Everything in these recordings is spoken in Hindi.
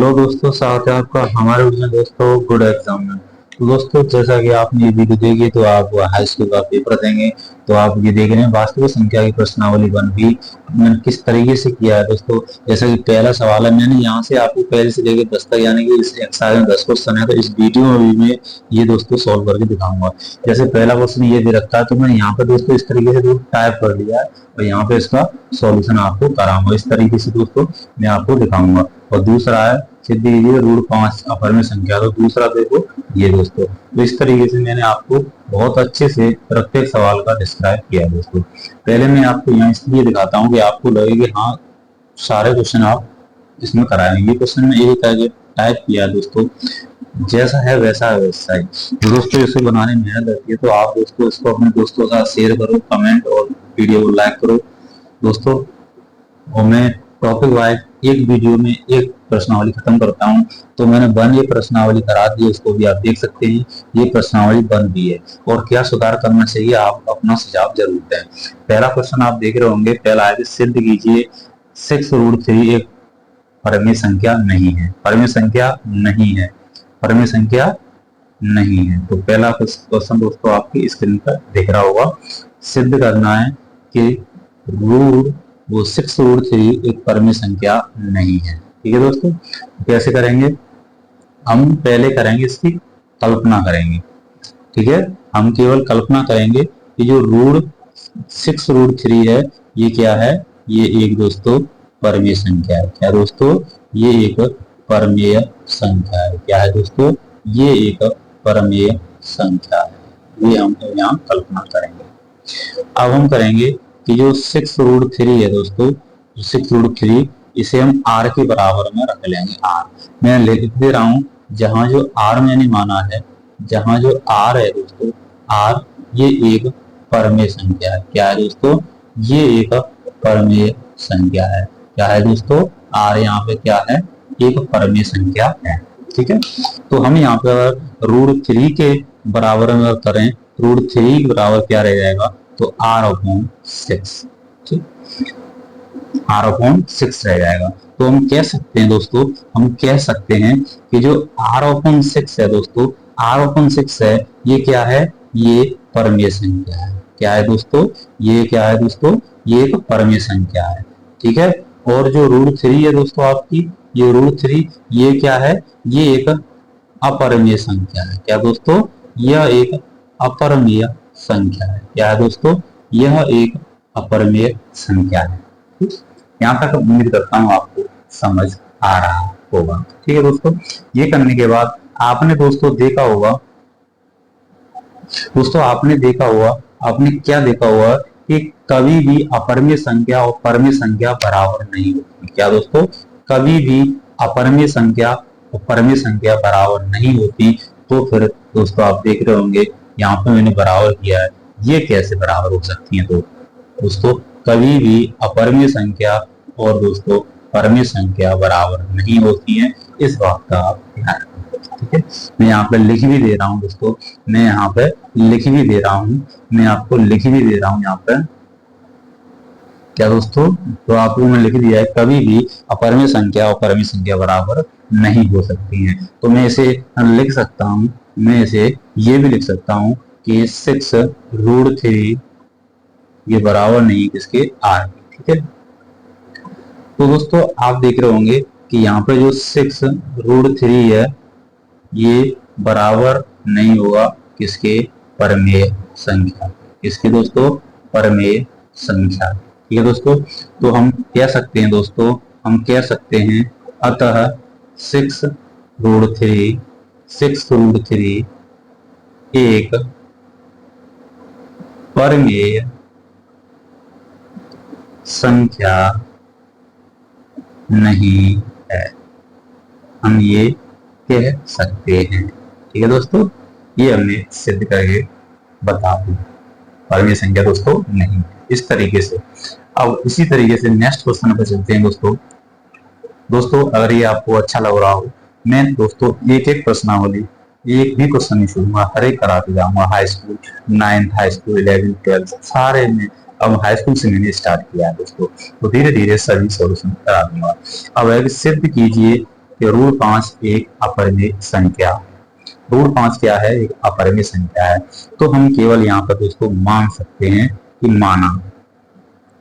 हेलो दोस्तों, स्वागत है आपका हमारे में दोस्तों गुड एग्जाम में। तो दोस्तों, जैसा कि आपने ये वीडियो देखी तो आप हाई स्कूल का पेपर देंगे। तो आप ये देख रहे हैं वास्तविक संख्या की प्रश्नावली बन भी मैंने किस तरीके से किया है दोस्तों। जैसे कि पहला सवाल है, मैंने यहाँ से आपको पहले से लेकर 10 तक यानी कि इस एक्सरसाइज में 10 क्वेश्चन है, तो इस वीडियो में भी मैं ये दोस्तों सॉल्व करके दिखाऊंगा। जैसे पहला क्वेश्चन ये दे रखा है, तो मैंने यहाँ पे दोस्तों इस तरीके से टाइप कर लिया है और यहाँ पे इसका सॉल्यूशन आपको कराऊंगा। इस तरीके से दोस्तों मैं आपको दिखाऊंगा। और दूसरा है सिद्ध कीजिए √5 अपर में संख्या। तो दूसरा देखो ये दोस्तों, तो इस तरीके से मैंने आपको बहुत अच्छे से प्रत्येक सवाल का डिस्क्राइब किया दोस्तों। पहले मैं आपको यहाँ इसलिए दिखाता हूँ कि आपको लगे कि हाँ सारे क्वेश्चन आप इसमें कराएंगे। ये क्वेश्चन में एक टाइप किया दोस्तों, जैसा है वैसा है वैसा ही। तो दोस्तों इसे बनाने में मेहनत लगती है, तो आप दोस्तों इसको अपने दोस्तों के साथ शेयर करो, कमेंट और वीडियो को लाइक करो दोस्तों। और मैं टॉपिक वाइज एक वीडियो में एक प्रश्नावली खत्म करता हूं। तो मैंने बन ये प्रश्नावली करा दी, उसको भी आप देख सकते हैं। ये प्रश्नावली बन भी है और क्या सुधार करना चाहिए आप अपना सुझाव जरूर दें। पहला क्वेश्चन आप देख रहे होंगे, पहला है सिद्ध कीजिए 6√3 एक परमेय संख्या नहीं है। परमेय संख्या नहीं है, परमेय संख्या नहीं है। तो पहला क्वेश्चन दोस्तों आपकी स्क्रीन पर दिख रहा होगा। सिद्ध करना है कि रूट वो 6√3 एक परमेय संख्या नहीं है। ठीक है दोस्तों, कैसे करेंगे? हम पहले करेंगे इसकी कल्पना करेंगे। ठीक है, हम केवल कल्पना करेंगे कि जो रूट 6√3 है ये क्या है। ये एक दोस्तों परमेय संख्या है। क्या दोस्तों? ये एक परमेय संख्या है। क्या है दोस्तों? ये एक परमेय संख्या है। ये हम यहाँ कल्पना करेंगे। अब हम करेंगे कि जो 6√3 है दोस्तों, 6√3 इसे हम r के बराबर में रख लेंगे। r मैं लिख दे रहा हूं, जहां जो r मैंने माना है, जहां जो r है दोस्तों, r ये एक परमेय संख्या है। क्या है दोस्तों? ये एक परमेय संख्या है। क्या है दोस्तों? r यहाँ पे क्या है? एक परमेय संख्या है। ठीक है, तो हम यहाँ पे √3 के बराबर में करें, √3 के बराबर क्या रह जाएगा? तो r/6, r/6 रह जाएगा। तो हम कह सकते हैं दोस्तों, हम कह सकते हैं कि जो r/6 है दोस्तों, r/6 है, ये क्या है? ये परमेय संख्या है। क्या है दोस्तों? ये क्या है दोस्तों? ये एक परमेय संख्या है। ठीक है, और जो √3 है दोस्तों आपकी, ये √3 ये क्या है? ये एक अपरमेय संख्या है। क्या दोस्तों? यह एक अपरमेय संख्या है। क्या है दोस्तों? यह एक अपरमेय संख्या है। यहाँ तक उम्मीद करता हूँ आपको समझ आ रहा होगा। ठीक है दोस्तों, ये करने के बाद आपने दोस्तों देखा होगा, आपने क्या देखा होगा कि कभी भी अपरमेय संख्या और परमेय संख्या बराबर नहीं होती। क्या दोस्तों? कभी भी अपरमेय संख्या और परमेय संख्या बराबर नहीं होती। तो फिर दोस्तों आप देख रहे होंगे यहाँ पे मैंने बराबर किया है, ये कैसे बराबर हो सकती है? तो दोस्तों कभी भी अपरमेय संख्या और दोस्तों परमेय संख्या बराबर नहीं होती है, इस बात का आप ध्यान रखें। ठीक है, मैं यहाँ पे लिख भी दे रहा हूँ दोस्तों, मैं यहाँ पे लिख भी दे रहा हूँ, मैं आपको लिख भी दे रहा हूँ यहाँ पे। क्या दोस्तों? तो आपको मैं लिख दिया है, कभी भी अपरमेय संख्या और परमेय संख्या बराबर नहीं हो सकती हैं। तो मैं इसे लिख सकता हूँ, मैं इसे ये भी लिख सकता हूँ कि 6√3 ये बराबर नहीं किसके? r। ठीक है, तो दोस्तों आप देख रहे होंगे कि यहाँ पे जो 6√3 है ये बराबर नहीं होगा किसके? परमेय संख्या। किसके दोस्तों? परमेय संख्या। ठीक है दोस्तों, तो हम कह सकते हैं दोस्तों, हम कह सकते हैं अतः 6√3 एक परमेय संख्या नहीं है, हम ये कह सकते हैं। ठीक है दोस्तों, ये हमने सिद्ध करके बता दी, परमेय संख्या दोस्तों नहीं, इस तरीके से। अब इसी तरीके से नेक्स्ट क्वेश्चन पर चलते हैं दोस्तों अगर ये आपको अच्छा लग रहा हो, मैं दोस्तों एक एक प्रश्नावली, एक भी क्वेश्चन नहीं छोड़ूंगा, हर एक कराते जाऊंगा। High school 9th, high school 11th, 12th सारे में। अब हाई स्कूल से मैंने स्टार्ट किया है दोस्तों, तो धीरे धीरे सभी सॉल्यूशन करा दूंगा। अब सिद्ध कीजिए कि रूट 5 एक अपरिमेय संख्या, रूट 5 क्या है, एक अपरिमेय संख्या है। तो हम केवल यहाँ पर दोस्तों मान सकते हैं कि माना,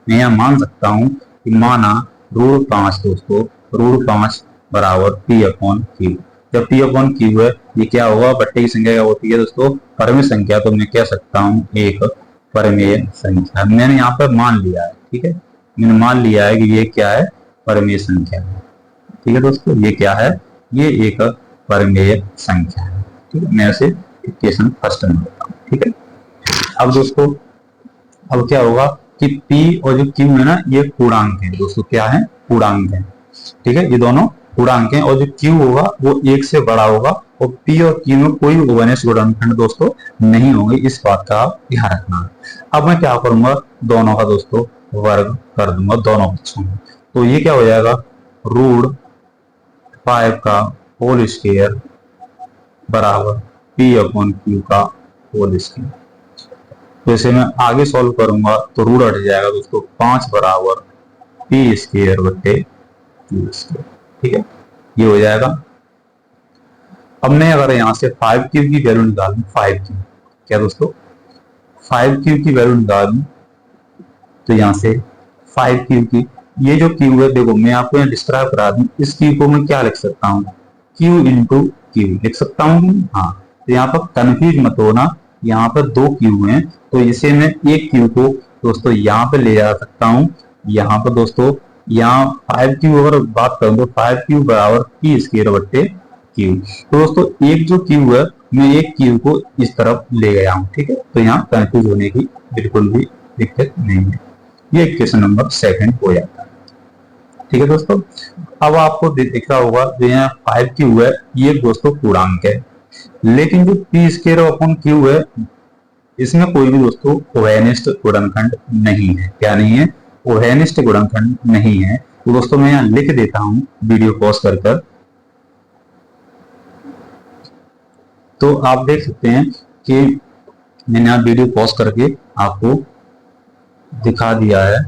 मैं यहाँ मान सकता हूँ कि माना रूट 5 दोस्तों, रूट 5 बराबर पी अपॉन क्यू। जब पी अपॉन क्यू है, ये क्या होगा, बट्टे की संख्या क्या होती है दोस्तों, परमेय संख्या। तो मैं कह सकता हूँ एक परमेय संख्या। मैंने यहाँ पर मान लिया है, ठीक है, मैंने मान लिया है कि ये क्या है, परमेय संख्या है। ठीक है दोस्तों, ये क्या है, ये एक परमेय संख्या है। ठीक है, मैं इसे इक्वेशन फर्स्ट में लेता हूँ। ठीक है, अब दोस्तों अब क्या होगा कि P और जो Q है ना, ये पूर्णांक है दोस्तों, क्या है, पूर्णांक है। ठीक है, ये दोनों पूर्णांक हैं, और जो Q होगा वो एक से बड़ा होगा, और P और Q में कोई उभयनिष्ठ गुणनखंड दोस्तों नहीं होंगे, इस बात का आप ध्यान रखना। अब मैं क्या करूंगा, दोनों का दोस्तों वर्ग कर दूंगा दोनों पक्षों में। तो ये क्या हो जाएगा, रूट 5 का होल स्क्वायर बराबर P अपॉन Q का होल स्क्वायर। तो इसे मैं आगे सॉल्व करूंगा तो रूट हट जाएगा दोस्तों, 5 बराबर पी स्क्वायर बटे क्यू स्क्वायर। ठीक है, ये हो जाएगा। अब मैं अगर यहाँ से 5Q की वैल्यू निकालूं, 5Q क्या दोस्तों, 5Q की वैल्यू निकालूं, तो यहाँ से 5Q की, ये जो Q है देखो, मैं आपको यहाँ डिस्क्राइब करा दूं, इस Q को मैं क्या लिख सकता हूँ, Q इंटू Q लिख सकता हूँ। हाँ, तो यहाँ पर कंफ्यूज मत होना, यहाँ पर 2 Q हैं, तो इसे मैं एक Q को दोस्तों यहाँ पे ले जा सकता हूँ। यहाँ पर दोस्तों, यहाँ 5Q अगर बात करूँ तो 5Q बराबर P स्क्वायर बट्टे Q। तो दोस्तों एक जो Q है, मैं एक Q को इस तरफ ले गया हूँ। ठीक है, तो यहाँ कंफ्यूज होने की बिल्कुल भी दिक्कत नहीं है। ये क्वेश्चन नंबर 2 हो जाता है। ठीक है दोस्तों, अब आपको दिख रहा होगा जो यहाँ 5Q है, ये दोस्तों पूर्णांक है, लेकिन जो P स्क्वायर अपॉन Q है, इसमें कोई भी दोस्तों उभयनिष्ठ गुणनखंड नहीं है। क्या नहीं है, उभयनिष्ठ गुणनखंड नहीं है। तो दोस्तों मैं यहाँ लिख देता हूं वीडियो पॉज कर कर, तो आप देख सकते हैं कि मैंने यहाँ वीडियो पॉज करके आपको दिखा दिया है।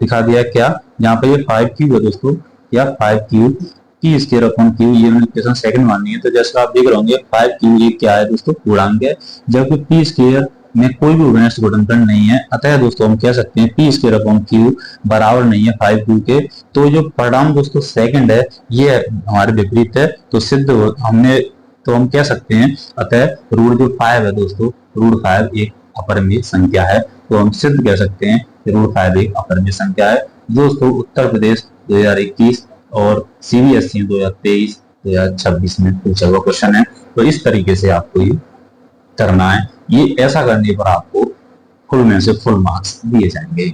क्या, यहाँ पे ये 5Q है दोस्तों, या 5Q P square upon Q, ये इक्वेशन सेकंड माननी है। तो जैसे आप देख रहे होंगे 5Q ये क्या है दोस्तों, पूर्णांक है, जबकि P स्क्वायर में कोई भी उभयनिष्ठ गुणनखंड नहीं है। अतः दोस्तों हम कह सकते हैं P स्क्वायर अपॉन Q बराबर नहीं है 5Q के। तो जो परिणाम दोस्तों सेकंड है, ये हमारे विपरीत है, तो सिद्ध हमने, तो हम कह सकते हैं अतः रूट जो 5 है दोस्तों, रूट 5 एक अपरिमेय संख्या है। तो हम सिद्ध कह सकते हैं कि रूट 5 एक अपरिमेय संख्या है। दोस्तों उत्तर प्रदेश 2021 और CBSE 2023-2026 में पूछा हुआ क्वेश्चन है। तो इस तरीके से आपको ये करना है। ये ऐसा करने पर आपको फुल में से फुल मार्क्स दिए जाएंगे।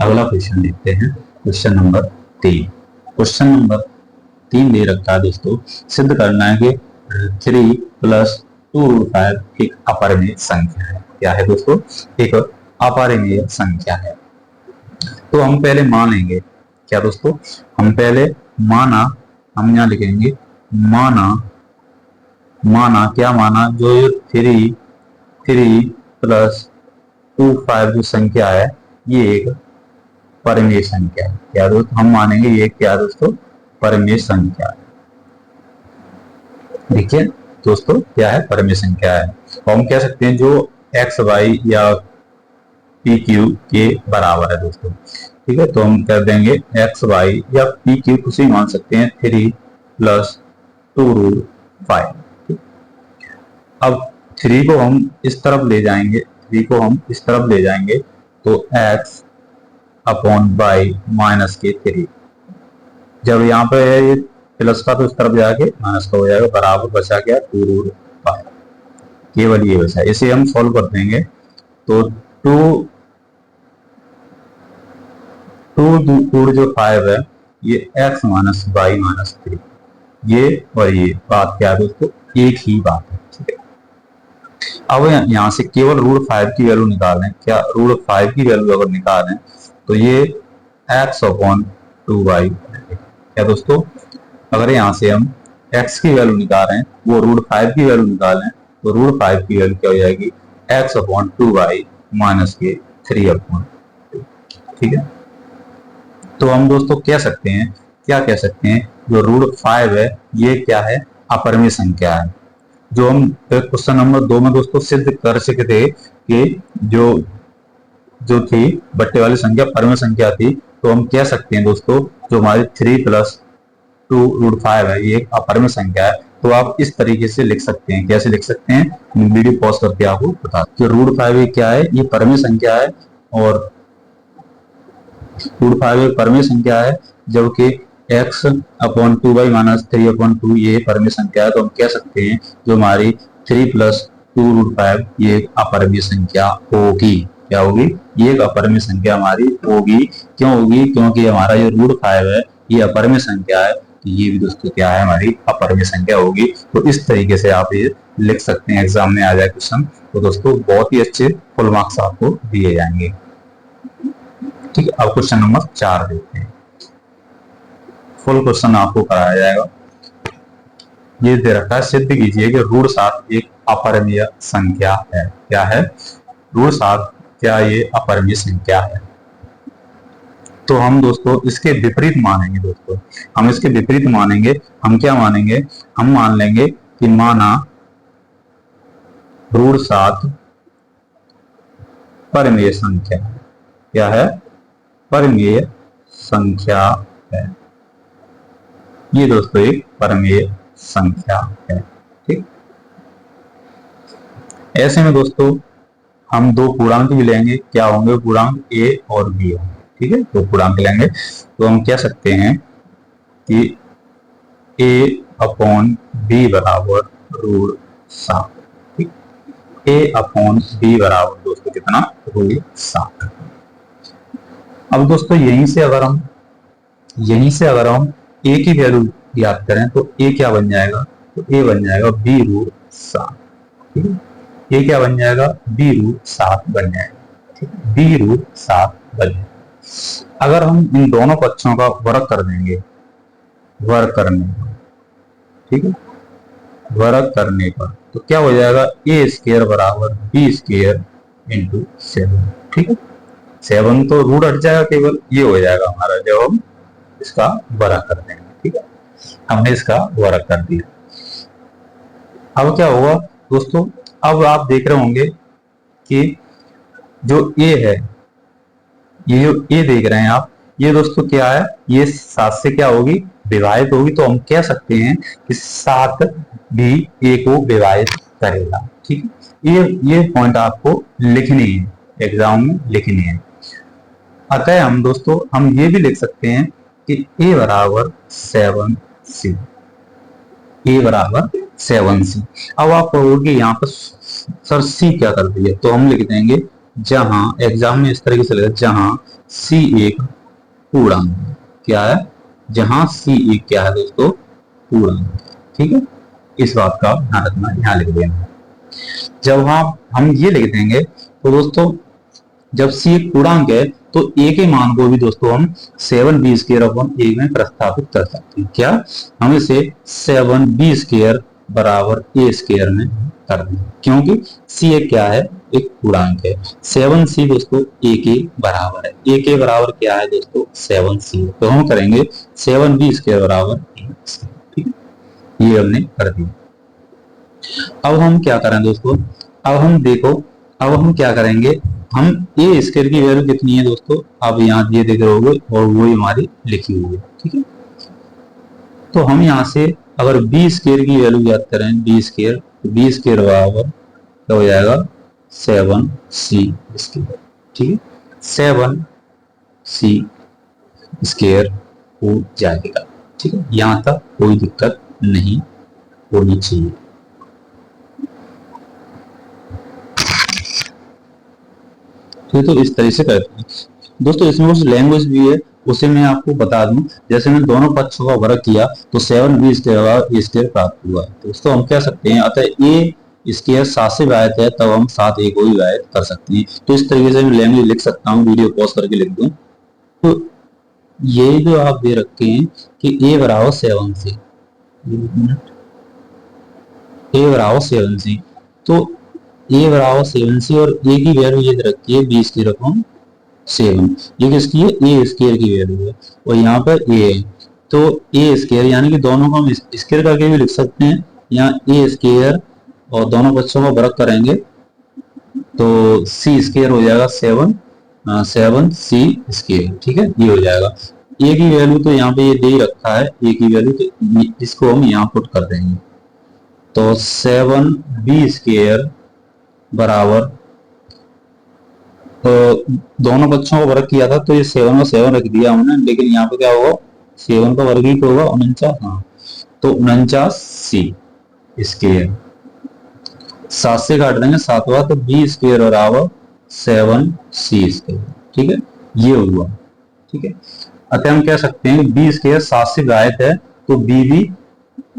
अगला क्वेश्चन देखते हैं, क्वेश्चन नंबर 3। क्वेश्चन नंबर 3 दे रखा है दोस्तों, सिद्ध करना है कि 3 + 2 रूट 5 एक अपरिमेय संख्या है। क्या है दोस्तों, एक अपरिमेय संख्या है। तो हम पहले मानेंगे क्या दोस्तों, हम पहले माना, हम यहाँ लिखेंगे माना, क्या माना, जो 3 + 2 5 जो संख्या है, ये एक परिमेय संख्या है। क्या दोस्तों, हम मानेंगे ये क्या दोस्तों, परिमेय संख्या है। देखिए दोस्तों क्या है, परिमेय संख्या है। तो हम कह सकते हैं जो x y या पी क्यू के बराबर है दोस्तों। ठीक है, तो हम कर देंगे x y या पी क्यू कुछ ही मान सकते हैं, 3 + 2 रूट 5। अब 3 को हम इस तरफ ले जाएंगे, 3 को हम इस तरफ ले जाएंगे, तो x अपॉन y माइनस के 3। जब यहाँ पे है ये प्लस का, तो इस तरफ जाके माइनस का हो जाएगा, बराबर बचा क्या, 2 रूट 5। केवल ये बचा, इसे हम सॉल्व कर देंगे। तो 2 जो 5 है, ये x माइनस वाई माइनस 3, ये और ये बात क्या है दोस्तों, एक ही बात है। ठीक है, अब यहाँ से केवल रूट 5 की वैल्यू निकालें। क्या, रूट 5 की वैल्यू अगर निकालें तो ये x अपॉन 2y। क्या दोस्तों, अगर यहाँ से हम x की वैल्यू निकालें, वो रूट 5 की वैल्यू निकालें, तो रूट 5 की वैल्यू क्या हो जाएगी, x अपॉन 2y माइनस के 3 अपॉन 2। ठीक है, तो हम दोस्तों कह सकते हैं, क्या कह सकते हैं, जो रूट 5 है ये क्या है, अपरिमेय संख्या है। जो हम क्वेश्चन नंबर 2 में दोस्तों सिद्ध कर चुके थे कि जो जो थी बट्टे वाली संख्या परमेय संख्या थी, तो हम कह सकते हैं दोस्तों जो हमारी 3+2√5 है ये एक अपरिमेय संख्या है। तो आप इस तरीके से लिख सकते हैं, कैसे लिख सकते हैं, वीडियो पॉज करके आपको बता कि √5 ये क्या है, ये परमेय संख्या है, और √5 एक परमेय संख्या है, जबकि x/2y-3/2 ये परमेय संख्या है। तो हम कह सकते हैं जो हमारी 3+2√5 ये एक अपरिमेय संख्या होगी। क्या होगी, ये एक अपरिमेय संख्या हमारी होगी। क्यों होगी, क्योंकि हमारा जो √5 है ये अपरिमेय संख्या है, तो ये भी दोस्तों क्या है, हमारी अपरिमेय संख्या होगी। तो इस तरीके से आप ये लिख सकते हैं, एग्जाम में आ जाए क्वेश्चन तो दोस्तों बहुत ही अच्छे फुल मार्क्स आपको दिए जाएंगे। ठीक है, अब क्वेश्चन नंबर 4 देखते हैं। फुल क्वेश्चन आपको कराया जाएगा। ये दे रखा है, सिद्ध कीजिए कि √7 एक अपरिमेय संख्या है। क्या है, √7 क्या ये अपरिमेय संख्या है। तो हम दोस्तों इसके विपरीत मानेंगे, दोस्तों हम इसके विपरीत मानेंगे। हम क्या मानेंगे, हम मान लेंगे कि माना √7 परिमेय संख्या। क्या है, परिमेय संख्या है। ये दोस्तों एक परिमेय संख्या है। ठीक, ऐसे में दोस्तों हम दो पूर्णांक भी लेंगे। क्या होंगे, पूर्णांक a और b होंगे। ठीक है, दो पूर्णांक लेंगे तो हम कह सकते हैं कि a/b बराबर √7। ठीक, a/b बराबर दोस्तों कितना, √7। अब दोस्तों यहीं से अगर हम a की वैल्यू याद करें तो a क्या बन जाएगा, तो a बन जाएगा b√7। ठीक है, ये क्या बन जाएगा, b√7 बन जाएगा। ठीक है, b√7 बन जाएगा। अगर हम इन दोनों पक्षों का वर्ग कर देंगे, वर्ग करने पर, ठीक है, वर्ग करने पर तो क्या हो जाएगा, a² बराबर b² इंटू 7। ठीक है, 7 तो रूट हट जाएगा, केवल ये हो जाएगा हमारा जब हम इसका वर्ग कर देंगे। ठीक है, हमने इसका वर्ग कर दिया। अब क्या होगा दोस्तों, अब आप देख रहे होंगे कि जो a है, ये जो a देख रहे हैं आप, ये दोस्तों क्या है, ये 7 से क्या होगी, विभाजित होगी। तो हम कह सकते हैं कि 7 भी a को विभाजित करेगा। ठीक है, ये पॉइंट आपको लिखनी है, एग्जाम में लिखनी है। अतः हम दोस्तों हम ये भी लिख सकते हैं कि a बराबर 7c, a बराबर 7c। अब आप कहोगे यहाँ पर सर c क्या कर दिया, तो हम लिख देंगे, जहां एग्जाम में इस तरीके से लिखा, जहां c एक पूर्णांक है। क्या है, जहां c एक क्या है दोस्तों, पूर्णांक। ठीक है, इस बात का ध्यान रखना, यहाँ लिख देना। जब हम ये लिख देंगे तो दोस्तों जब c एक पूर्णांक है तो a के मान को भी दोस्तों हम 7b² में प्रतिस्थापित कर सकते हैं। क्या, हम इसे 7b² बराबर a² में कर देंगे, क्योंकि c एक क्या है, एक पूर्णांक है। 7c दोस्तों a के बराबर है। a के बराबर क्या है दोस्तों, 7c। तो हम करेंगे 7b² बराबर a²। ठीक है, ये हमने कर दिया। अब हम क्या करें दोस्तों, अब हम देखो, अब हम क्या करेंगे, हम a² की वैल्यू कितनी है दोस्तों, अब यहाँ ये देख रहे होगे, और वो हमारी लिखी हुई है। ठीक है, तो हम यहाँ से अगर b² की वैल्यू याद करें, b², तो b² बराबर क्या हो जाएगा, 7c²। ठीक है, 7c² हो जाएगा। ठीक है, यहाँ तक कोई दिक्कत नहीं होनी चाहिए। तो इस तरह से करते हैं दोस्तों। इसमें कुछ लैंग्वेज भी है, उसे मैं आपको बता दूं। जैसे मैं दोनों पक्षों का वर्ग किया तो 7b² प्राप्त हुआ। दोस्तों हम कह सकते हैं, अतः a² 7 से विभाजित है, तब हम 7 a को भी विभाजित कर सकते हैं। तो इस तरीके से मैं लैंग्वेज लिख सकता हूँ, वीडियो पॉज करके लिख दूं। तो ये जो आप दे रखे हैं कि a बराबर 7c, a बराबर 7c, तो a बराबर 7c और a की वैल्यू ये रखी है 20 की रकम 7। ये किसकी है? ए स्केयर की वैल्यू है, और यहाँ पर ए है, तो ए स्केयर यानी कि दोनों को हम स्केयर करके भी लिख सकते हैं। यहाँ ए स्केयर और दोनों बच्चों को वर्ग करेंगे तो सी स्केयर हो जाएगा 7, 7 सी स्केयर, ठीक है, ये हो जाएगा। ए की वैल्यू तो यहाँ पे ये दे ही रखा है, ए की वैल्यू, तो इसको हम यहाँ पुट कर देंगे, तो 7 बी स्केयर बराबर, तो दोनों बच्चों को वर्ग किया था तो ये 7 और 7 रख दिया हमने, लेकिन यहाँ पे क्या होगा, 7 का वर्ग ही तो होगा 49, हाँ, तो 49 सी स्केयर, 7 से काट देंगे 7वां, तो बी स्केयर बराबर 7 सी स्केयर, ठीक है, ये हुआ, ठीक है। अतः हम कह सकते हैं बी स्केयर 7 से विभाजित है, तो बी भी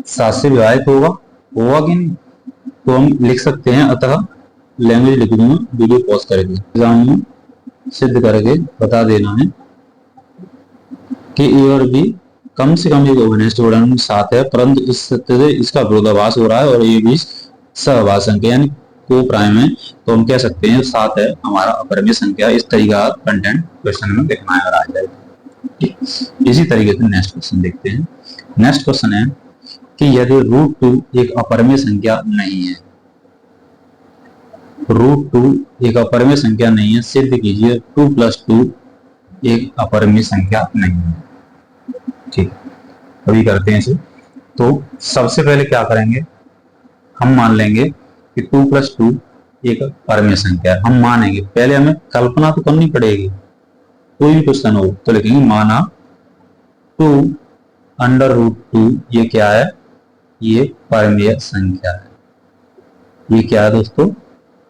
7 से विभाजित होगा, होगा कि नहीं, तो हम लिख सकते हैं, अतः लैंग्वेज लिख दूंगा, वीडियो पॉज करके एग्जाम में सिद्ध करके बता देना है कि ए और बी कम से कम एक ओवेनेस्ट जोड़न 7 है, परंतु इस सत्य से इसका विरोधाभास हो रहा है और ये भी सहभास संख्या यानी को प्राइम है, तो हम कह सकते हैं 7 है हमारा अपरिमेय संख्या। इस तरीके का कंटेंट क्वेश्चन में लिखना है अगर आ जाए। इसी तरीके से नेक्स्ट क्वेश्चन देखते हैं। नेक्स्ट क्वेश्चन है कि यदि √2 एक अपरिमेय संख्या नहीं है, √2 एक अपरिमेय संख्या नहीं है, सिद्ध कीजिए 2 + 2 एक अपरिमेय संख्या नहीं है। ठीक, अभी करते हैं इसे। तो सबसे पहले क्या करेंगे, हम मान लेंगे कि 2 + 2 एक अपरिमेय संख्या है, हम मानेंगे, पहले हमें कल्पना तो करनी पड़ेगी, कोई भी क्वेश्चन हो तो लिखेंगे माना 2 √2 ये क्या है, ये परमेय संख्या है। ये क्या है दोस्तों,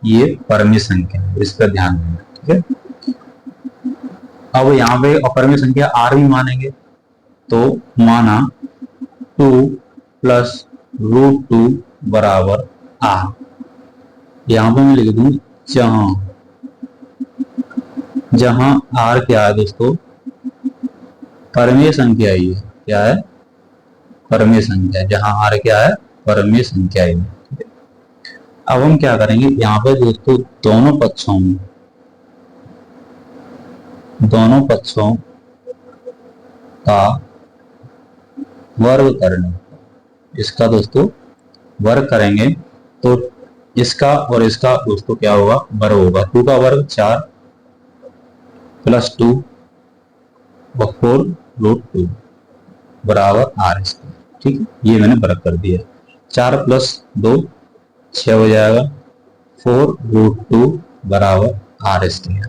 ये परमेय संख्या है, इस पर ध्यान देना, ठीक है। अब यहाँ पे अपरिमेय संख्या r भी मानेंगे, तो माना 2 + √2 बराबर r, यहाँ पे मैं लिख दूं जहां r क्या है दोस्तों, परमेय संख्या ही है, क्या है, परमेय संख्या है, जहां r क्या है, परमेय संख्या ही है। अब हम क्या करेंगे, यहाँ पे दोस्तों दोनों पक्षों का वर्ग करना, इसका दोस्तों वर्ग करेंगे तो इसका और इसका दोस्तों क्या होगा, वर्ग होगा। 2 का वर्ग 4 + 2 और 4 √2 बराबर r², ठीक है, ये मैंने वर्ग कर दिया। 4 + 2 6 हो जाएगा, 4 √2 बराबर r²।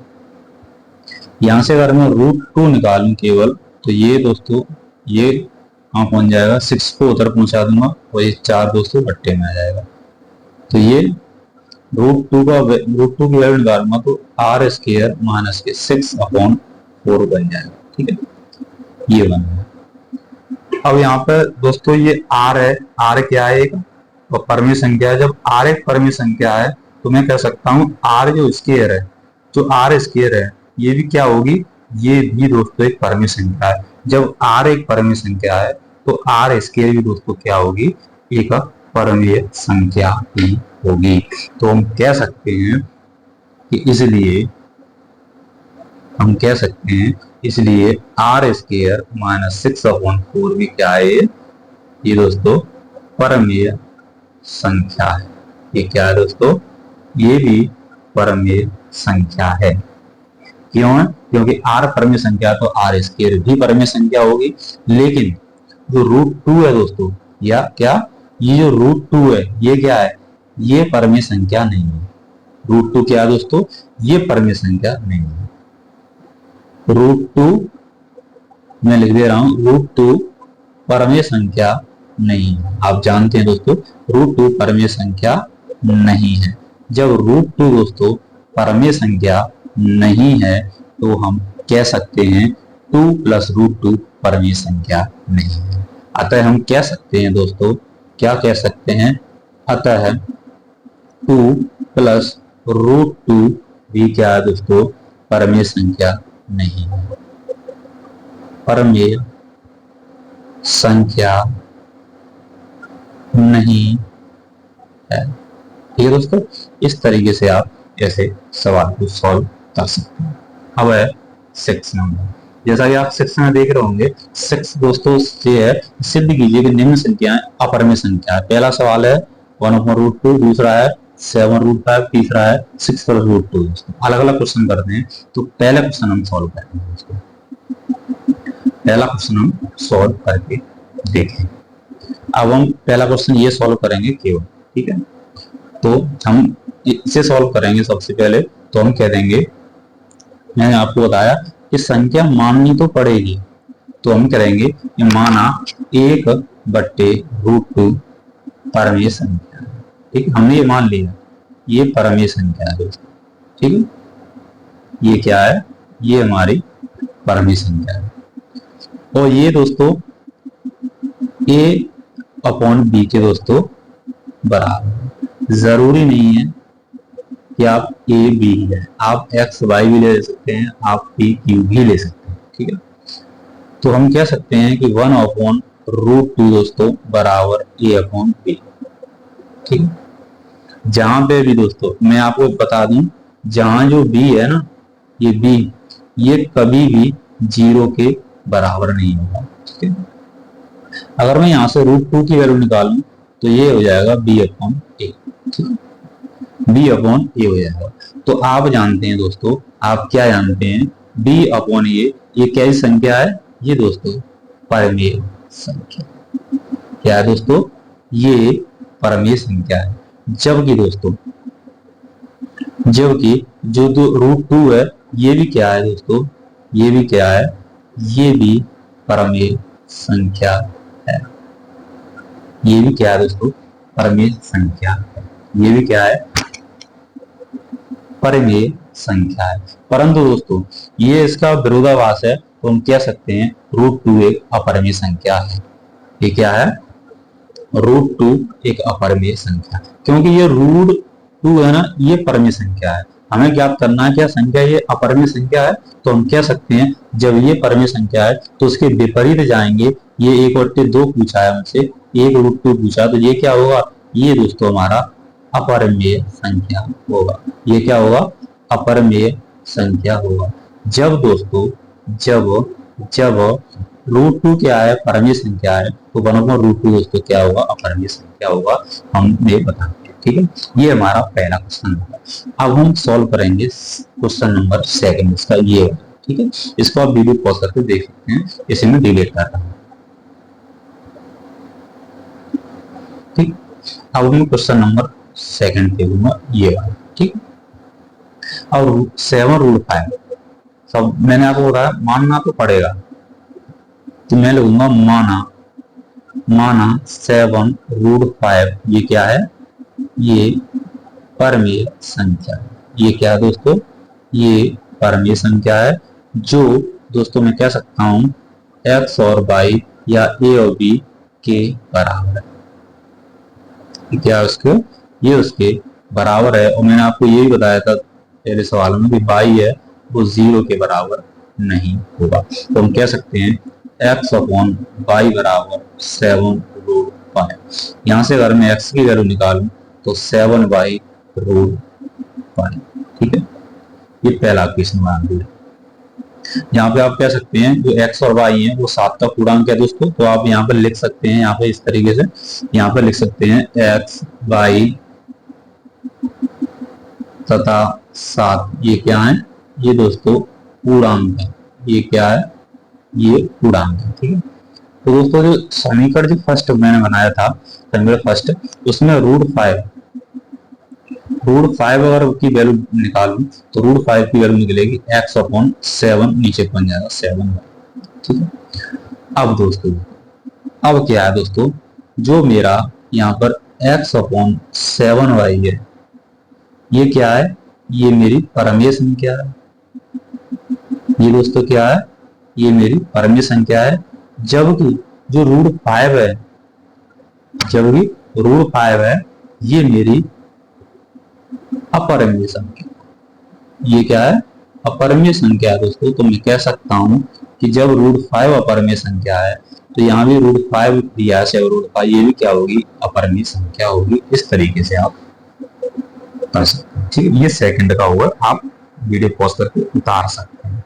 यहां से अगर मैं √2 निकालूं केवल, तो ये दोस्तों ये कहां पहुंच जाएगा, 6 को उधर पहुंचा दूंगा और ये 4 दोस्तों बट्टे में आ जाएगा, तो ये √2 की वैल्यू निकालूंगा तो r² - 6/4 बन जाएगा, ठीक है, ये बन गया। अब यहाँ पर दोस्तों ये r है, r क्या है, एक परमेय संख्या है। जब r एक परमेय संख्या है तो मैं कह सकता हूँ r जो स्क्वायर है, जो r² है, ये भी क्या होगी, ये भी दोस्तों एक परमेय संख्या है। जब r एक परमेय संख्या है तो r² भी दोस्तों क्या होगी, एक परमेय संख्या ही होगी। तो हम कह सकते हैं कि इसलिए r² - 6/4 भी क्या है, ये दोस्तों परमेय संख्या है। ये क्या है दोस्तों, ये भी परमेय संख्या है। क्यों है, क्योंकि r परमेय संख्या तो r² भी परमेय संख्या होगी, लेकिन जो √2 है दोस्तों, या क्या, ये जो √2 है ये क्या है, ये परमेय संख्या नहीं है। √2 क्या है दोस्तों, ये परमेय संख्या नहीं है। √2 मैं लिख दे रहा हूं, √2 परमेय संख्या नहीं है। आप जानते हैं दोस्तों √2 परमेय संख्या नहीं है। जब √2 दोस्तों परमेय संख्या नहीं है तो हम कह सकते हैं 2 + √2 परमेय संख्या नहीं है। अतः हम कह सकते हैं दोस्तों, क्या कह सकते हैं, अतः 2 + √2 भी क्या है दोस्तों, परमेय संख्या नहीं है, परमेय संख्या नहीं है। ठीक है दोस्तों, इस तरीके से आप ऐसे सवाल को सॉल्व कर सकते हैं। अब है 6 नंबर। जैसा कि आप 6 में देख रहे होंगे, 6 दोस्तों ये है, सिद्ध कीजिए कि निम्न संख्याएं अपरिमेय संख्या है। पहला सवाल है 1/√2, दूसरा है 7√5, तीसरा है 6+√2। दोस्तों अलग अलग क्वेश्चन करते हैं, तो पहला क्वेश्चन हम सॉल्व करेंगे। दोस्तों पहला क्वेश्चन हम सॉल्व करके देखें। अब हम पहला क्वेश्चन ये सॉल्व करेंगे केवल, ठीक है। तो हम इसे सॉल्व करेंगे सबसे पहले। तो हम कह देंगे, मैंने आपको बताया कि संख्या माननी तो पड़ेगी, तो हम करेंगे कि माना 1/√2 परमेय संख्या है, ठीक है। हमने ये मान लिया, ये परमेय संख्या है दोस्तों, ठीक है। ये क्या है, ये हमारी परमेय संख्या है। और ये दोस्तों a/b के दोस्तों बराबर। जरूरी नहीं है कि आप a b ही लें, आप x y भी ले सकते हैं, आप p q भी ले सकते हैं, ठीक है। तो हम कह सकते हैं कि 1/√2 दोस्तों बराबर a/b, ठीक है। जहां पे भी दोस्तों मैं आपको बता दूं, जहां जो b है ना, ये b, ये कभी भी 0 के बराबर नहीं होगा, ठीक है। अगर मैं यहां से √2 की वैल्यू निकालूं तो ये हो जाएगा b/a, ठीक है। b/a हो जाएगा। तो आप जानते हैं दोस्तों, आप क्या जानते हैं, b/a ये कैसी संख्या है, ये दोस्तों परमेय संख्या। क्या है दोस्तों, ये परमेय संख्या है। जबकि दोस्तों, जबकि जो √2 है, ये भी क्या है दोस्तों, ये भी क्या है, ये भी परमेय संख्या है। ये भी क्या है दोस्तों, परमेय संख्या है। ये भी क्या है, परमेय संख्या है। परंतु दोस्तों ये इसका विरोधाभास है, तो हम कह सकते हैं √2 एक अपरिमेय संख्या है। ये क्या है, √2 एक अपरिमेय संख्या, क्योंकि ये √2 है ना, ये परमेय संख्या है। हमें ज्ञात करना है क्या संख्या ये अपरिमेय संख्या है। तो हम कह सकते हैं जब ये परमेय संख्या है तो उसके विपरीत जाएंगे। ये 1/2 पूछा है हमसे, 1√2 पूछा, तो ये क्या होगा, ये दोस्तों हमारा अपरिमेय संख्या होगा। ये क्या होगा, अपरिमेय संख्या होगा। जब दोस्तों, जब जब √2 क्या है, परमेय संख्या है, तो 1/√2 दोस्तों क्या होगा, अपरिमेय संख्या होगा। हम ये बताएंगे, ठीक है। ये हमारा पहला क्वेश्चन होगा। अब हम सॉल्व करेंगे क्वेश्चन नंबर 2, इसका ये है, ठीक है। इसको आप वीडियो पॉज करके देख सकते हैं, इसे मैं डिलीट कर रहा हूँ, ठीक। अब मैं क्वेश्चन नंबर 2 देखूंगा, ये वाला, ठीक। और 7√5 सब मैंने आपको बताया मानना तो पड़ेगा, तो मैं लिखूंगा माना 7√5 ये क्या है, ये परमेय संख्या है। ये क्या है दोस्तों, ये परमेय संख्या है। जो दोस्तों मैं कह सकता हूं x और y या a और b के बराबर है। क्या उसके, ये उसके बराबर है। और मैंने आपको ये भी बताया था पहले सवाल में कि y है वो 0 के बराबर नहीं होगा। तो हम कह सकते हैं x/y बराबर 7√5। यहां से अगर मैं x की वैल्यू निकालूं तो 7/√5, ठीक है। ये पहला क्वेश्चन बना दिया। यहाँ पे आप कह सकते हैं जो x और y है वो 7 का पूर्णांक है दोस्तों, तो आप यहाँ पर लिख सकते हैं, यहाँ पे इस तरीके से यहाँ पर लिख सकते हैं x y तथा 7 ये क्या है, ये दोस्तों पूर्णांक है। ये क्या है, ये पूर्णांक है, ठीक है। तो दोस्तों जो समीकरण जो फर्स्ट मैंने बनाया था, समीकरण फर्स्ट, उसमें √5 अगर की वैल्यू निकालूं तो √5 की वैल्यू निकलेगी x/7, नीचे बन जाएगा 7, ठीक है। अब दोस्तों, अब क्या है दोस्तों, जो मेरा यहाँ पर x/7y है, ये क्या है, ये मेरी परमेय संख्या है। ये दोस्तों क्या है, ये मेरी परमेय संख्या है। जबकि जो √5 है, जबकि √5 है, ये मेरी अपरिमेय संख्या। ये क्या है, अपरिमेय संख्या है दोस्तों। तो मैं कह सकता हूं कि जब √5 अपरिमेय संख्या है तो यहाँ भी √5 दिया है, 7√5, ये भी क्या होगी, अपरिमेय संख्या होगी। इस तरीके से आप कर सकते हैं, ठीक है। ये सेकंड का होगा, आप वीडियो पॉज करके उतार सकते हैं।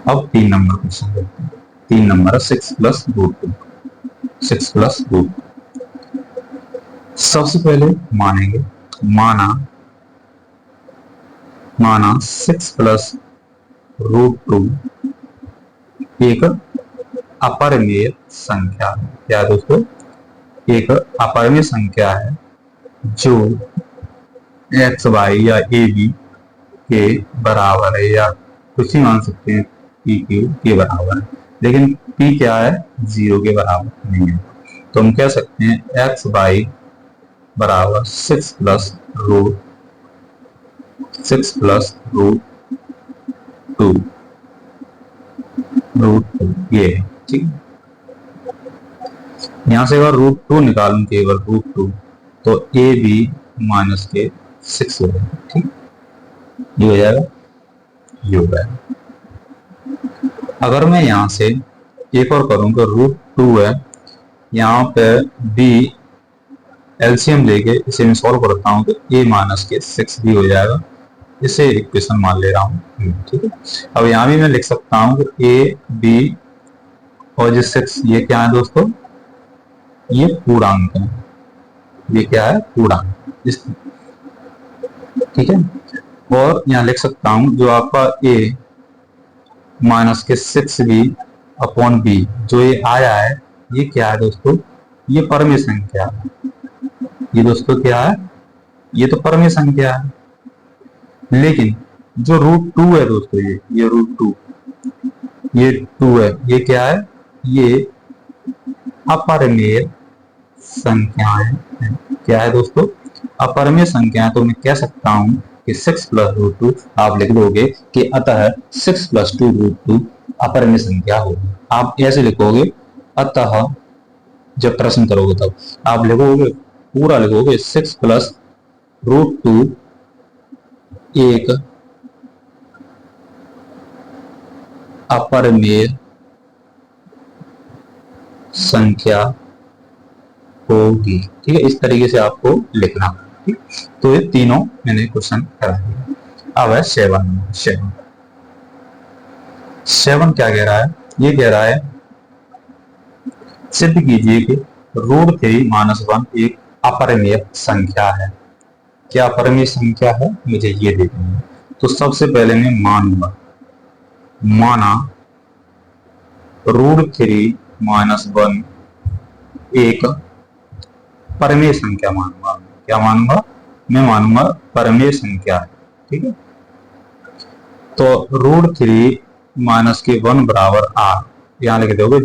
अब 3 नंबर क्वेश्चन देखते हैं। 3 नंबर 6+√2, 6+√2। सबसे पहले मानेंगे, माना 6+√2 एक अपरिमेय संख्या है। क्या दोस्तों? एक अपरिमेय संख्या है जो एक्स वाई या ए बी के बराबर है, या कुछ ही मान सकते हैं, पी क्यू के बराबर है। लेकिन पी क्या है? 0 के बराबर नहीं है। तो हम कह सकते हैं एक्स वाई बराबर 6+√2 ये है। ठीक है, यहां से अगर √2 निकालूं, केवल √2, तो ए बी माइनस के 6 हो जाएगा। ठीक, ये हो जाएगा, ये हो जाएगा। अगर मैं यहां से एक और करूंगा, √2 है, यहाँ पे बी एलसीएम लेके इसे मैं सॉल्व करता हूँ, तो ए माइनस के 6 भी हो जाएगा। इसे इक्वेशन मान ले रहा हूँ। ठीक है, अब यहाँ भी मैं लिख सकता हूँ ए बी और जो 6, ये क्या है दोस्तों? ये पूर्णांक है। ये क्या है? पूर्णांक। ठीक है, और यहाँ लिख सकता हूँ जो आपका ए माइनस के 6b अपॉन बी जो ये आया है, ये क्या है दोस्तों? ये परमेय संख्या है। ये दोस्तों क्या है? ये तो परमेय संख्या है। लेकिन जो √2 है दोस्तों, ये √2, ये 2 है, ये क्या है? ये अपरिमेय संख्याएं हैं। क्या है दोस्तों? अपरिमेय संख्याएं। तो मैं कह सकता हूं कि 6+√2 आप लिख दोगे कि अतः 6+2√2 अपरिमेय संख्या होगी। आप ऐसे लिखोगे, अतः जब प्रश्न करोगे तब आप लिखोगे, पूरा लिखोगे 6+√2 एक अपरिमेय संख्या होगी। ठीक है, इस तरीके से आपको लिखना। ठीक, तो ये तीनों मैंने क्वेश्चन करा दिया। अब है 7 क्या कह रहा है? ये कह रहा है सिद्ध कीजिए कि √3-1 एक अपरिमेय संख्या है। क्या अपरिमेय संख्या है? मुझे ये देखना है। तो सबसे पहले मैं माना √3-1 एक परमेय संख्या मानूंगा। क्या मानूंगा? मैं मानूंगा परमेय संख्या है। ठीक है, तो √3-1 बराबर r, यहां लिख दोगे,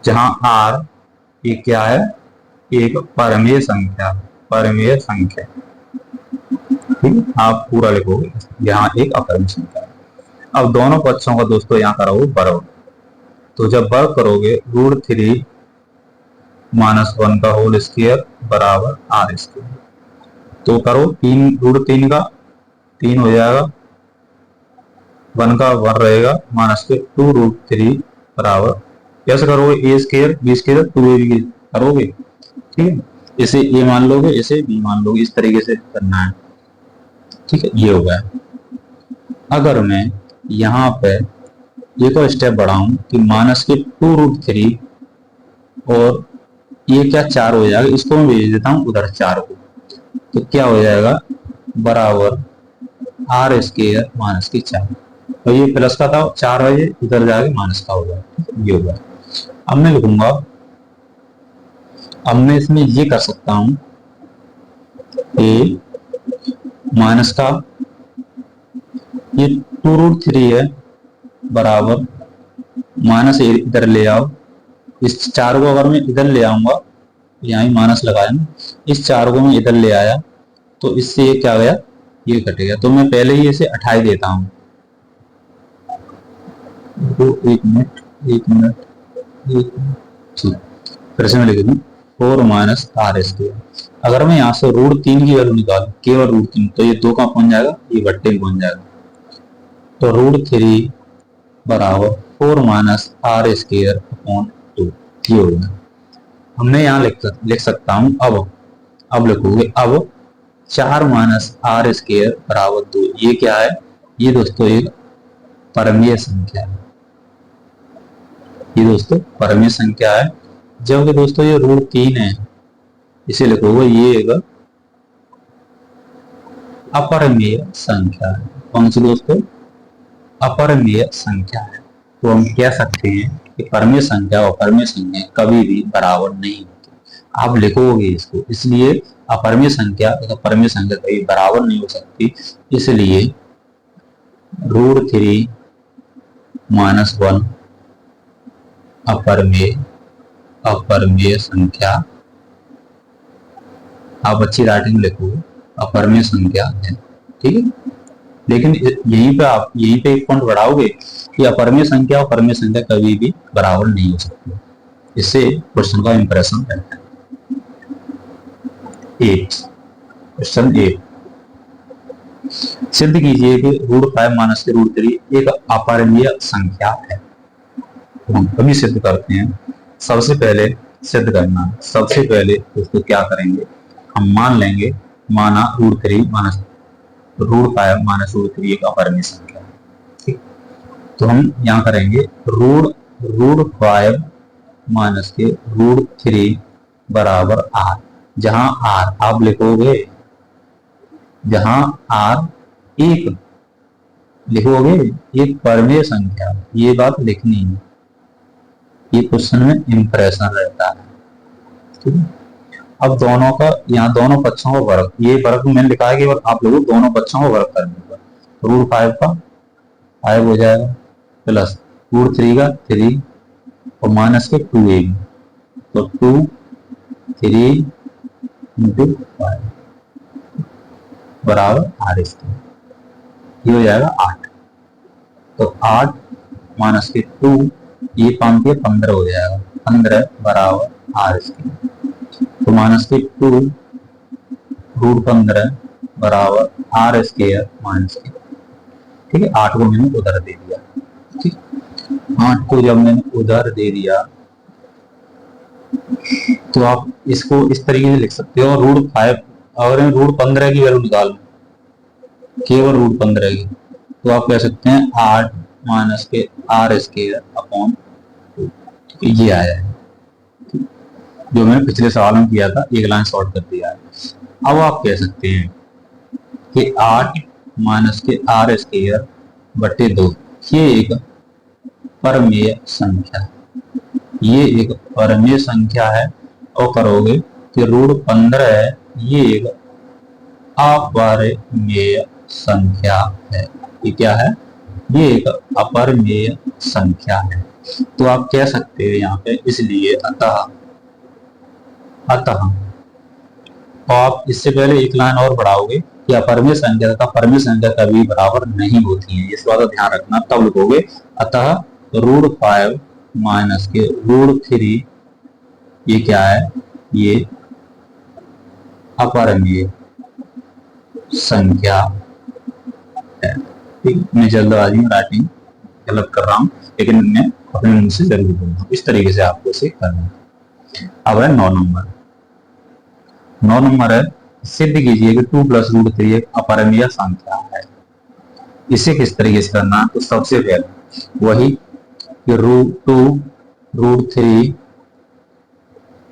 जहां r ये क्या है? एक परमेय संख्या, परमेय संख्या। ठीक, आप पूरा लिखोगे, यहाँ एक अपरिमेय संख्या है। अब दोनों पक्षों का दोस्तों यहाँ करोगे वर्ग। तो जब वर्ग करोगे, √3-1 का होल स्क्वायर बराबर r²। तो करो 3 का 3 हो जाएगा, 1 का 1 रहेगा, माइनस के 2√3 बराबर, कैसे करोगे? a² b² 2ab करोगे। ठीक है, इसे a मान लोगे, इसे b मान लोगे, इस तरीके से करना है। ठीक है, ये हो गया। अगर मैं यहाँ पे एक और स्टेप बढ़ाऊं कि माइनस के 2√3 और ये क्या 4 हो जाएगा, इसको मैं भेज देता हूं उधर 4 को, तो क्या हो जाएगा? बराबर r² माइनस के 4। तो ये प्लस का था 4 है, ये इधर जाके माइनस का हो जाएगा। ये होगा। अब मैं लिखूंगा, अब मैं इसमें ये कर सकता हूं कि माइनस का ये 2√3 है बराबर माइनस इधर ले आओ, इस 4 को अगर मैं इधर ले आऊंगा, यहाँ ही माइनस लगाया ना, इस 4 को मैं इधर ले आया तो इससे ये क्या गया? ये कटेगा। तो मैं पहले ही इसे 28 देता हूं। एक मिनट ठीक, फिर से मैं लिख दूं 4-r²। अगर मैं यहाँ से √3 की वैल्यू निकालू, केवल √3, तो ये 2 का पहुंच जाएगा, ये बट्टे में पहुंच जाएगा। तो √3 बराबर 4-r² अपॉन 2 ये होगा। हमने यहाँ लिख सकता हूं। अब अब लिखोगे अब 4 माइनस आर स्क्वायर बराबर 2। ये क्या है? ये दोस्तों एक परमीय संख्या है। ये दोस्तों परमीय संख्या है, जबकि दोस्तों ये रूट 3 है, इसे लिखोगे ये एक अपरिमेय संख्या है। कौन सी दोस्तों? अपरिमेय संख्या है। तो हम कह सकते हैं कि परमीय संख्या और अपरिमेय संख्या कभी भी बराबर नहीं होती। आप लिखोगे इसको, इसलिए अपरिमेय संख्या तथा परमीय संख्या कभी बराबर नहीं हो सकती। इसलिए रूट 3 माइनस 1 अपरिमेय अपरिमेय संख्या, आप अच्छी राइटिंग लिखोगे, अपरिमेय संख्या है। ठीक है, लेकिन यहीं पे एक पॉइंट बढ़ाओगे कि अपरिमेय संख्या और परमीय संख्या कभी भी बराबर नहीं हो सकती। इससे क्वेश्चन का इंप्रेशन रहता है। 8 क्वेश्चन 8, सिद्ध कीजिए कि रूट 5 माइनस के रूट 3 एक अपरिमेय संख्या है। तो हम कभी सिद्ध करते हैं। सबसे पहले सिद्ध करना, सबसे पहले उसको क्या करेंगे, हम मान लेंगे, माना root 3 minus root 5 minus root 3 एक अपरिमेय संख्या है। ठीक, तो हम यहाँ करेंगे रूट 5 माइनस के रूट 3 बराबर आर, जहां आर आप लिखोगे, जहां आर एक लिखोगे एक परमीय संख्या, ये बात लिखनी है। ये क्वेश्चन में इंप्रेशन रहता है। ठीक है, अब दोनों का यहाँ दोनों पक्षों का वर्ग, ये वर्ग मैंने लिखा है कि आप लोगों दोनों पक्षों का वर्ग करने का, रूट 5 का 5 हो जाएगा प्लस रूट 3 का 3 और माइनस के 2 ए, तो 2 3 इंटू 5 बराबर आर स्क्वायर, ये हो जाएगा 8। तो 8 माइनस के 2, ये 5 के 15 हो जाएगा, 15 बराबर आर स्क्वायर। तो माइनस के 2 रूट 15 बराबर आर स्क्वायर माइनस के। ठीक है, 8 को मैंने उधर दे दिया। ठीक, 8 को जब मैंने उधर दे दिया तो आप इसको इस तरीके से लिख सकते हो, रूट 5 अगर रूट 15 की वैल्यू निकाल, केवल रूट 15 की, तो आप कह सकते हैं 8 माइनस के आर स्क्वायर अपॉन 2। ये आया है जो मैंने पिछले सवाल में किया था, एक लाइन शॉर्ट कर दिया है। अब आप कह सकते हैं कि 8 माइनस के आर स्क्वायर बटे 2 ये एक परमेय संख्या है, ये एक परमेय संख्या है। और करोगे कि रूट 15 है, ये एक अपरिमेय संख्या है। ये क्या है? ये एक अपरिमेय संख्या है। तो आप कह सकते हैं यहाँ पे, इसलिए अतः आप इससे पहले एक लाइन और बढ़ाओगे कि अपरिमेय संख्या तथा परमेय संख्या कभी बराबर नहीं होती है, इस बात का ध्यान रखना। तब लिखोगे अतः रूट 5 माइनस के रूट 3 ये क्या है? ये अपरिमेय संख्या है। ठीक, मैं जल्दबाजी में राइटिंग गलत कर रहा हूँ, लेकिन मैं अपने मुंह से जरूर बोलूंगा। इस तरीके से आपको इसे करना है। अब है 9 नंबर। 9 नंबर है, सिद्ध कीजिए कि 2 प्लस रूट 3 एक अपरिमेय संख्या है। इसे किस तरीके से करना? तो सबसे पहले वही कि रूट 2 रूट 3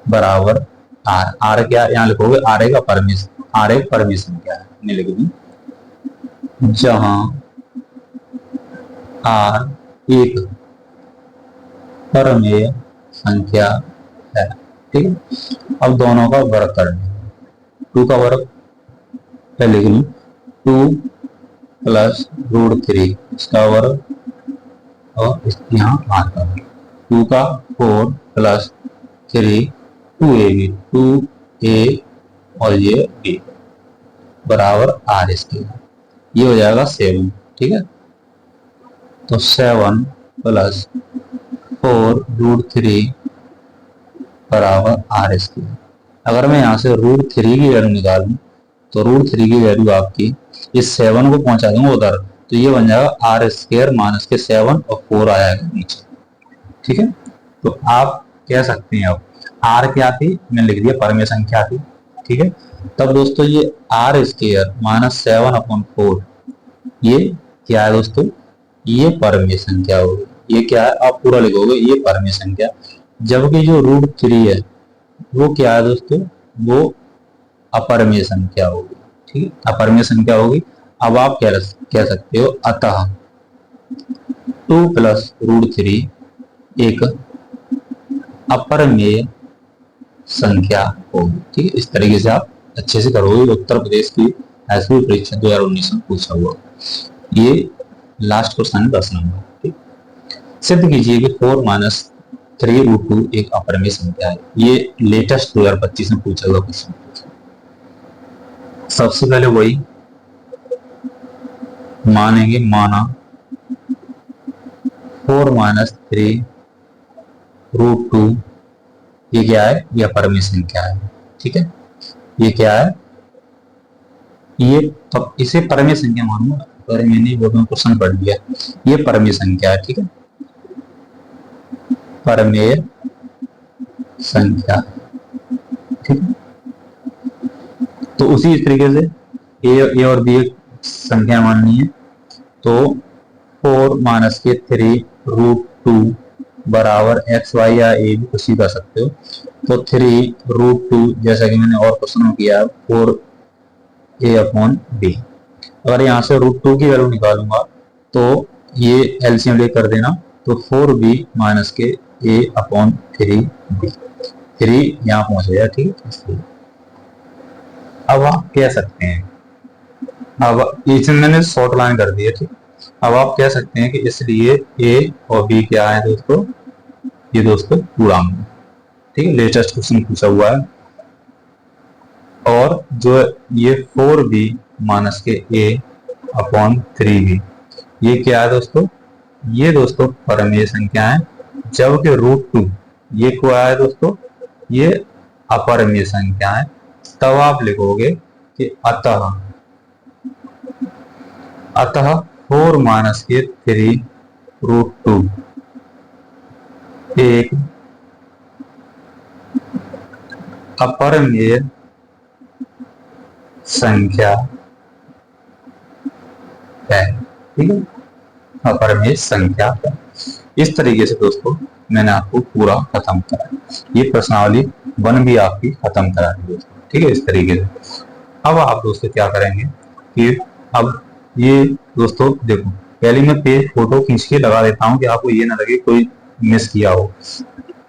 बराबर आर। आर क्या यहाँ लिखोगे? आर एक अपरिमेय, आर एक परमेय संख्या है, नहीं लिखोगे, जहां आर एक परमेय संख्या है। ठीक है, अब दोनों का वर्ग करना। 2 का वर्ग पहले लिख लूं, 2 प्लस रूट 3 इसका वर्ग और यहाँ आर का वर्ग, 2 का 4 प्लस 3 2ab 2a और ये b बराबर आर स्क्वायर, ये हो जाएगा 7। ठीक है, तो 7 प्लस 4 रूट 3 बराबर आर स्क्वायर। अगर मैं यहाँ से रूट 3 की वैल्यू निकालूं तो रूट 3 की वैल्यू आपकी इस 7 को पहुंचा दूंगा उधर, तो ये बन जाएगा आर स्क्वायर माइनस के 7 और 4 आएगा नीचे। ठीक है, तो आप कह सकते हैं अब आर क्या थी? मैंने लिख दिया परमेय संख्या थी। ठीक है, तब दोस्तों ये आर स्क्वायर माइनस 7/4 ये क्या है दोस्तों, ये परमेय संख्या होगी। ये क्या है, आप पूरा लिखोगे, ये परमेय संख्या। जबकि जो √3 है वो क्या है दोस्तों, वो अपरमेय संख्या होगी। ठीक है, अपरमेय संख्या होगी। अब आप कह सकते हो अतः 2 प्लस √3 एक अपरमेय संख्या होगी। ठीक है, इस तरीके से आप अच्छे से करोगे। उत्तर प्रदेश की एसबी परीक्षा 2019 में पूछा हुआ ये लास्ट क्वेश्चन है 10 नंबर। ठीक, सिद्ध कीजिए कि 4 माइनस 3√2 एक अपरमेय संख्या है। ये लेटेस्ट 2025 में पूछा हुआ क्वेश्चन। सबसे पहले वही मानेंगे, माना 4 माइनस 3√2 ये क्या है, ये अपरमेय संख्या है। ठीक है, ये क्या है, ये तो इसे परमेय संख्या मानूंगा, पर मैंने बोर्ड में क्वेश्चन पढ़ लिया, ये परमेय संख्या है। ठीक है, परमेय संख्या। ठीक है, तो उसी तरीके से ए और बी संख्या माननी है। तो 4 माइनस के 3√2 बराबर एक्स वाई या ए भी कुछ ही कर सकते हो। तो 3√2 जैसा कि मैंने और क्वेश्चन में किया 4a/b। अगर यहाँ से √2 की वैल्यू निकालूंगा तो ये एलसीएम ले कर देना, तो 4b माइनस के a/3b, 3 यहाँ पहुंच गया। ठीक है, अब आप कह सकते हैं, अब इसमें मैंने शॉर्ट लाइन कर दी है। ठीक, अब आप कह सकते हैं कि इसलिए ए और बी क्या है दोस्तों, ये दोस्तों पूर्णांक। ठीक है, लेटेस्ट क्वेश्चन पूछा हुआ है। और जो ये 4b माइनस के a/3b ये क्या है दोस्तों, ये दोस्तों परमेय संख्या है। जबकि √2 ये क्या है दोस्तों, ये अपरमेय संख्या है। तब आप लिखोगे कि अतः 4 माइनस के 3√2 एक अपरमेय संख्या है। ठीक है, अपरमेय संख्या है। इस तरीके से दोस्तों मैंने आपको पूरा खत्म करा, ये प्रश्नावली 1 भी आपकी खत्म करा दी दोस्तों। ठीक है, इस तरीके से अब आप दोस्तों क्या करेंगे कि अब ये दोस्तों देखो, पहले मैं पेज फोटो खींच के लगा देता हूँ कि आपको ये ना लगे कोई मिस किया हो।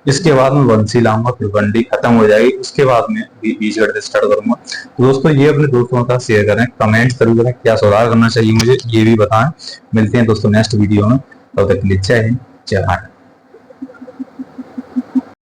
इसके बाद मैं वंशी लाऊंगा, फिर वनडी खत्म हो जाएगी, उसके बाद मैं बीजगढ़ से स्टार्ट करूंगा। तो दोस्तों ये अपने दोस्तों के साथ शेयर करें, कमेंट जरूर करें, क्या सुधार करना चाहिए मुझे ये भी बताएं। मिलते हैं दोस्तों नेक्स्ट वीडियो में, तब तक के लिए जय हिंद, जय भारत।